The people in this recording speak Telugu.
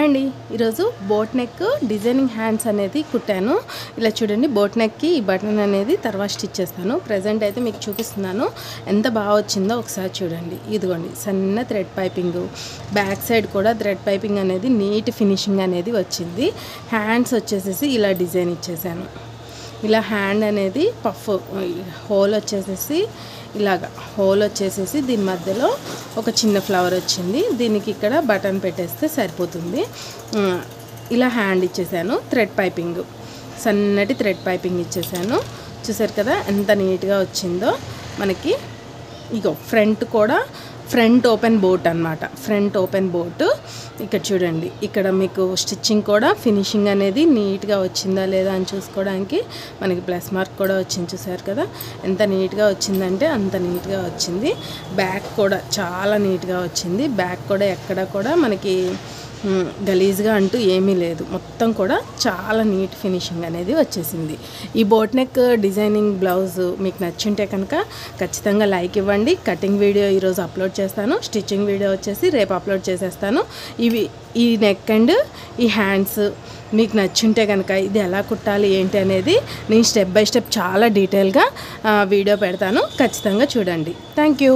హాయ్ అండి, ఈరోజు బోట్ నెక్ డిజైనింగ్ హ్యాండ్స్ అనేది కుట్టాను. ఇలా చూడండి, బోట్ నెక్కి ఈ బటన్ అనేది తర్వాత స్టిచ్ చేస్తాను. ప్రజెంట్ అయితే మీకు చూపిస్తున్నాను ఎంత బాగా వచ్చిందో ఒకసారి చూడండి. ఇదిగోండి, సన్న థ్రెడ్ పైపింగ్, బ్యాక్ సైడ్ కూడా థ్రెడ్ పైపింగ్ అనేది నీట్ ఫినిషింగ్ అనేది వచ్చింది. హ్యాండ్స్ వచ్చేసేసి ఇలా డిజైన్ ఇచ్చేసాను. ఇలా హ్యాండ్ అనేది పఫ్ హోల్ వచ్చేసేసి ఇలాగా హోల్ వచ్చేసేసి దీని మధ్యలో ఒక చిన్న ఫ్లవర్ వచ్చింది. దీనికి ఇక్కడ బటన్ పెట్టేస్తే సరిపోతుంది. ఇలా హ్యాండ్ ఇచ్చేసాను. థ్రెడ్ పైపింగ్, సన్నటి థ్రెడ్ పైపింగ్ ఇచ్చేసాను. చూసారు కదా ఎంత నీట్గా వచ్చిందో మనకి. ఇగో ఫ్రంట్ కూడా ఫ్రంట్ ఓపెన్ బోట్ అన్నమాట. ఫ్రంట్ ఓపెన్ బోట్ ఇక్కడ చూడండి. ఇక్కడ మీకు స్టిచ్చింగ్ కూడా ఫినిషింగ్ అనేది నీట్గా వచ్చిందా లేదా అని చూసుకోవడానికి మనకి ప్లస్ మార్క్ కూడా వచ్చింది. చూసారు కదా ఎంత నీట్గా వచ్చిందంటే అంత నీట్గా వచ్చింది. బ్యాక్ కూడా చాలా నీట్గా వచ్చింది. బ్యాక్ కూడా ఎక్కడ కూడా మనకి గలీజ్గా అంటూ ఏమీ లేదు. మొత్తం కూడా చాలా నీట్ ఫినిషింగ్ అనేది వచ్చేసింది. ఈ బోట్ నెక్ డిజైనింగ్ బ్లౌజ్ మీకు నచ్చుంటే కనుక ఖచ్చితంగా లైక్ ఇవ్వండి. కటింగ్ వీడియో ఈరోజు అప్లోడ్ చేస్తాను. స్టిచ్చింగ్ వీడియో వచ్చేసి రేపు అప్లోడ్ చేసేస్తాను. ఈ నెక్ అండ్ ఈ హ్యాండ్స్ మీకు నచ్చుంటే కనుక ఇది ఎలా కుట్టాలి ఏంటి అనేది నేను స్టెప్ బై స్టెప్ చాలా డీటెయిల్గా వీడియో పెడతాను. ఖచ్చితంగా చూడండి. Thank you.